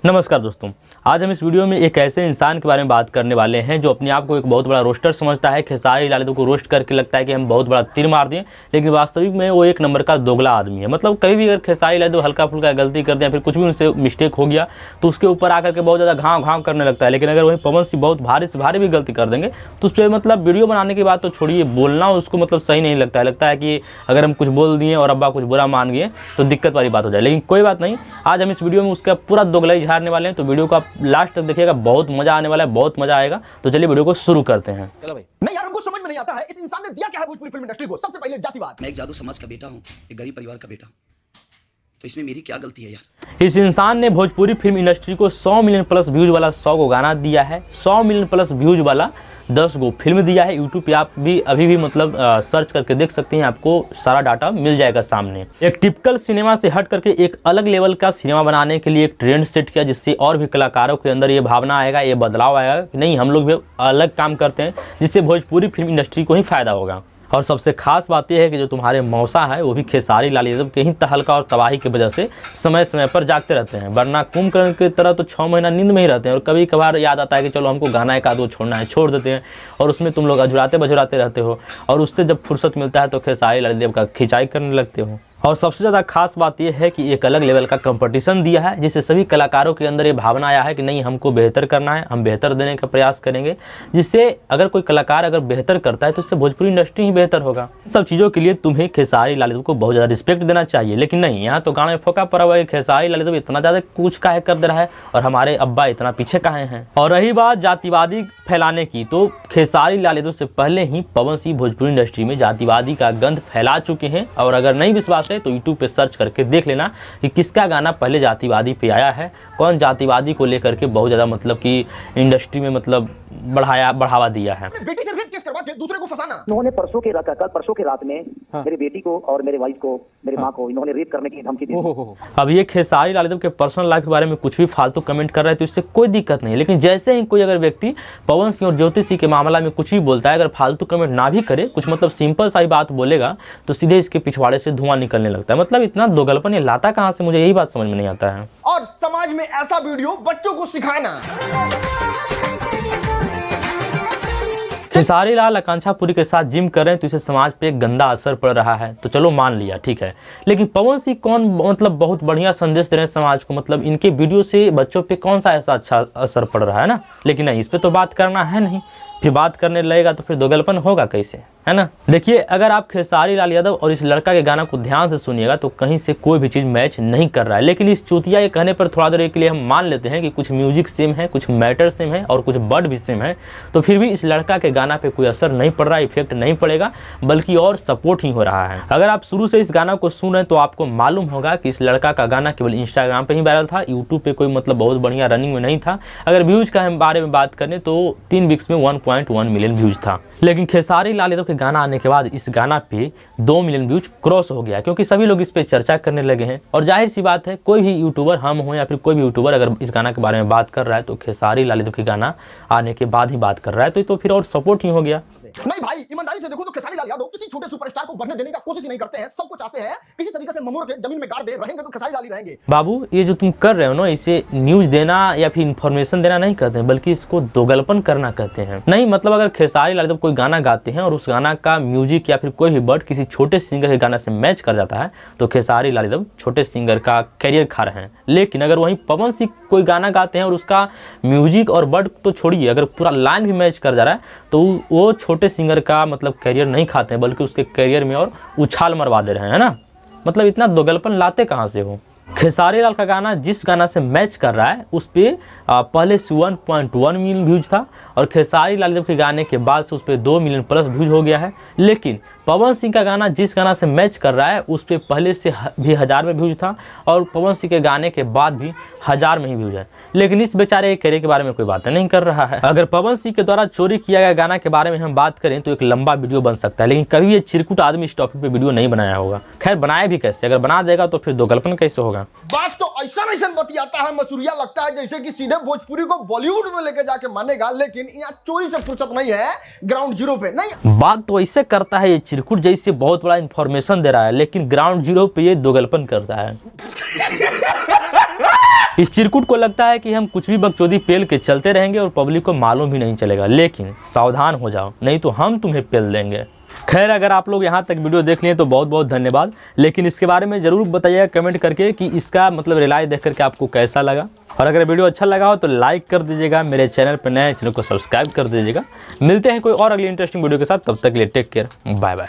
नमस्कार दोस्तों, आज हम इस वीडियो में एक ऐसे इंसान के बारे में बात करने वाले हैं जो अपने आप को एक बहुत बड़ा रोस्टर समझता है। खेसारी लाल यादव को रोस्ट करके लगता है कि हम बहुत बड़ा तीर मार दिए, लेकिन वास्तविक में वो एक नंबर का दोगला आदमी है। मतलब कभी भी अगर खेसारी लाल यादव हल्का फुल्का गलती कर दिया, फिर कुछ भी उनसे मिस्टेक हो गया तो उसके ऊपर आकर के बहुत ज़्यादा घाव घाव करने लगता है। लेकिन अगर वहीं पवन सिंह बहुत भारी से भारी भी गलती कर देंगे तो उस पर मतलब वीडियो बनाने की बात तो छोड़िए, बोलना उसको मतलब सही नहीं लगता है। लगता है कि अगर हम कुछ बोल दिए और अब्बा कुछ बुरा मान गए तो दिक्कत वाली बात हो जाए। लेकिन कोई बात नहीं, आज हम इस वीडियो में उसका पूरा दोगलाई झाड़ने वाले हैं, तो वीडियो को आप लास्ट तक देखिएगा, बहुत मजा आने वाला है, बहुत मजा आएगा। तो चलिए वीडियो को शुरू करते हैं। चलो भाई। नहीं यार, हमको समझ में नहीं आता है इस इंसान ने दिया क्या है भोजपुरी फिल्म इंडस्ट्री को। सबसे पहले जातिवाद। मैं एक जादू समाज का बेटा हूँ, एक गरीब परिवार का बेटा, तो इसमें मेरी क्या गलती है यार। इस इंसान ने भोजपुरी फिल्म इंडस्ट्री को 100 मिलियन प्लस व्यूज वाला 100 को गाना दिया है, 100 मिलियन प्लस व्यूज वाला 10 गो फिल्म दिया है। यूट्यूब पे आप भी अभी भी मतलब सर्च करके देख सकते हैं, आपको सारा डाटा मिल जाएगा सामने। एक टिपिकल सिनेमा से हट करके एक अलग लेवल का सिनेमा बनाने के लिए एक ट्रेंड सेट किया, जिससे और भी कलाकारों के अंदर ये भावना आएगा, ये बदलाव आएगा कि नहीं, हम लोग भी अलग काम करते हैं, जिससे भोजपुरी फिल्म इंडस्ट्री को ही फायदा होगा। और सबसे खास बात यह है कि जो तुम्हारे मौसा है वो भी खेसारी लाल यादव के ही तहलका और तबाही की वजह से समय समय पर जागते रहते हैं, वरना कुंभकर्ण की तरह तो 6 महीना नींद में ही रहते हैं। और कभी कभार याद आता है कि चलो हमको गाना एक आध वो छोड़ना है, छोड़ देते हैं, और उसमें तुम लोग अझुराते बझुराते रहते हो, और उससे जब फुर्सत मिलता है तो खेसारी लाल यादव का खिंचाई करने लगते हो। और सबसे ज़्यादा खास बात यह है कि एक अलग लेवल का कंपटीशन दिया है, जिससे सभी कलाकारों के अंदर ये भावना आया है कि नहीं, हमको बेहतर करना है, हम बेहतर देने का प्रयास करेंगे, जिससे अगर कोई कलाकार अगर बेहतर करता है तो उससे भोजपुरी इंडस्ट्री ही बेहतर होगा। सब चीज़ों के लिए तुम्हें खेसारी लाल यादव को बहुत ज़्यादा रिस्पेक्ट देना चाहिए। लेकिन नहीं, यहाँ तो गाना में फोका पड़ा हुआ है, खेसारी लाल यादव इतना ज़्यादा कुछ काहे कर दे रहा है और हमारे अब्बा इतना पीछे काहे हैं। और रही बात जातिवादी फैलाने की, तो खेसारी लाल यादव से पहले ही पवन सिंह भोजपुरी इंडस्ट्री में जातिवादी का गंध फैला चुके हैं। और अगर नहीं विश्वास है तो यूट्यूब पे सर्च करके देख लेना कि किसका गाना पहले जातिवादी पे आया है, कौन जातिवादी को लेकर के बहुत ज़्यादा मतलब कि इंडस्ट्री में मतलब बढ़ावा दिया है। बेटी से रेप केस करवा के दूसरे को फंसाना। इन्होंने परसों के रात में मेरी बेटी को और मेरे वाइफ को, मेरी माँ को इन्होंने रेप करने की धमकी दी। अब ये खेसारी लाल यादव के पर्सनल लाइफ के बारे में कुछ भी फालतू कमेंट कर रहा है तो इससे कोई दिक्कत नहीं, लेकिन जैसे ही कोई अगर व्यक्ति पवन सिंह और ज्योति सिंह के मामला में कुछ भी बोलता है, अगर फालतू कमेंट ना भी करे, कुछ मतलब सिंपल सा ही बात बोलेगा तो सीधे इसके पिछवाड़े से धुआं निकलने लगता है। मतलब इतना दोगलपन ये लाता कहाँ से, मुझे यही बात समझ में नहीं आता है। और समाज में ऐसा वीडियो बच्चों को सिखाना। खेसारी लाल आकांक्षापुरी के साथ जिम कर रहे हैं तो इसे समाज पे एक गंदा असर पड़ रहा है, तो चलो मान लिया, ठीक है। लेकिन पवन सिंह कौन मतलब बहुत बढ़िया संदेश दे रहे हैं समाज को, मतलब इनके वीडियो से बच्चों पे कौन सा ऐसा अच्छा असर पड़ रहा है ना। लेकिन नहीं, इस पे तो बात करना है नहीं, फिर बात करने लगेगा तो फिर दोगलपन होगा कैसे, है ना। देखिए, अगर आप खेसारी लाल यादव और इस लड़का के गाना को ध्यान से सुनिएगा तो कहीं से कोई भी चीज़ मैच नहीं कर रहा है। लेकिन इस चूतिया के कहने पर थोड़ा देर के लिए हम मान लेते हैं कि कुछ म्यूजिक सेम है, कुछ मैटर सेम है और कुछ वर्ड भी सेम है, तो फिर भी इस लड़का के गाना पे कोई असर नहीं पड़ रहा, इफेक्ट नहीं पड़ेगा, बल्कि और सपोर्ट ही हो रहा है। अगर आप शुरू से इस गाना को सुन रहे हैं तो आपको मालूम होगा कि इस लड़का का गाना केवल इंस्टाग्राम पर ही वायरल था, यूट्यूब पर कोई मतलब बहुत बढ़िया रनिंग में नहीं था। अगर व्यूज़ का हम बारे में बात करें तो 3 वीक्स में 1.1 मिलियन व्यूज़ था। लेकिन खेसारी लाल यादव के गाना आने के बाद इस गाना पे 2 मिलियन व्यूज क्रॉस हो गया, क्योंकि सभी लोग इस पे चर्चा करने लगे हैं। और जाहिर सी बात है, कोई भी यूट्यूबर, हम हो या फिर कोई भी यूट्यूबर, अगर इस गाना के बारे में बात कर रहा है तो खेसारी लाल यादव के गाना आने के बाद ही बात कर रहा है, तो फिर और सपोर्ट ही हो गया। नहीं भाई, ईमानदारी से देखो तो खेसारी लाल यादव किसी छोटे सुपरस्टार को बनने देने का कोशिश नहीं करते हैं। सबको चाहते हैं किसी तरीके से ममोड़ के जमीन में गाड़ दे, रहेंगे तो खेसारी लाल ही रहेंगे। बाबू, ये जो तुम कर रहे हो ना, इसे न्यूज देना या फिर इन्फॉर्मेशन देना नहीं कहते हैं, बल्कि इसको दोगलपन करना कहते हैं। नहीं मतलब अगर खेसारी लाल यादव कोई गाना गाते हैं और उस गाना का म्यूजिक या फिर कोई भी वर्ड किसी छोटे सिंगर के गाना से मैच कर जाता है तो खेसारी लाल यादव छोटे सिंगर का कैरियर खा रहे हैं। लेकिन अगर वहीं पवन सिंह कोई गाना गाते हैं और उसका म्यूजिक और वर्ड तो छोड़िए, अगर पूरा लाइन भी मैच कर जा रहा है तो वो छोटे सिंगर का मतलब कैरियर नहीं खाते हैं, बल्कि उसके कैरियर में और उछाल मरवा दे रहे हैं ना। मतलब इतना दोगलपन लाते कहाँ से हो। खेसारी लाल का गाना जिस गाना से मैच कर रहा है उस पर पहले से 1.1 मिलियन व्यूज था, और खेसारी लाल यादव के गाने के बाद से उस पर 2 मिलियन प्लस व्यूज हो गया है। लेकिन पवन सिंह का गाना जिस गाना से मैच कर रहा है उस पर पहले से भी 1000 में व्यूज था, और पवन सिंह के गाने के बाद भी 1000 में ही व्यूज है। लेकिन इस बेचारे के कैरियर के बारे में कोई बातें नहीं कर रहा है। अगर पवन सिंह के द्वारा चोरी किया गया गाना के बारे में हम बात करें तो एक लंबा वीडियो बन सकता है, लेकिन कभी ये चिरकुट आदमी इस टॉपिक पे वीडियो नहीं बनाया होगा। खैर, बनाए भी कैसे, अगर बना देगा तो फिर दोगलपन कैसे होगा। बात तो ऐसा बतियाता है, मसूरिया लगता है जैसे कि सीधे भोजपुरी को बॉलीवुड में लेके जाके मानेगा। लेकिन यहाँ चोरी से फुर्सत नहीं है, ग्राउंड जीरो पे नहीं। बात तो ऐसे करता है ये चिरकुट जैसे बहुत बड़ा इंफॉर्मेशन दे रहा है, लेकिन ग्राउंड जीरो पे ये दोगलपन करता है। इस चिरकुट को लगता है कि हम कुछ भी बकचोदी पेल के चलते रहेंगे और पब्लिक को मालूम भी नहीं चलेगा, लेकिन सावधान हो जाओ, नहीं तो हम तुम्हें पेल देंगे। खैर, अगर आप लोग यहाँ तक वीडियो देख लिए तो बहुत बहुत धन्यवाद, लेकिन इसके बारे में ज़रूर बताइएगा कमेंट करके कि इसका मतलब रिलाई देख करके आपको कैसा लगा। और अगर वीडियो अच्छा लगा हो तो लाइक कर दीजिएगा, मेरे चैनल पर नए चैनल को सब्सक्राइब कर दीजिएगा। मिलते हैं कोई और अगली इंटरेस्टिंग वीडियो के साथ, तब तक के लिए टेक केयर, बाय बाय।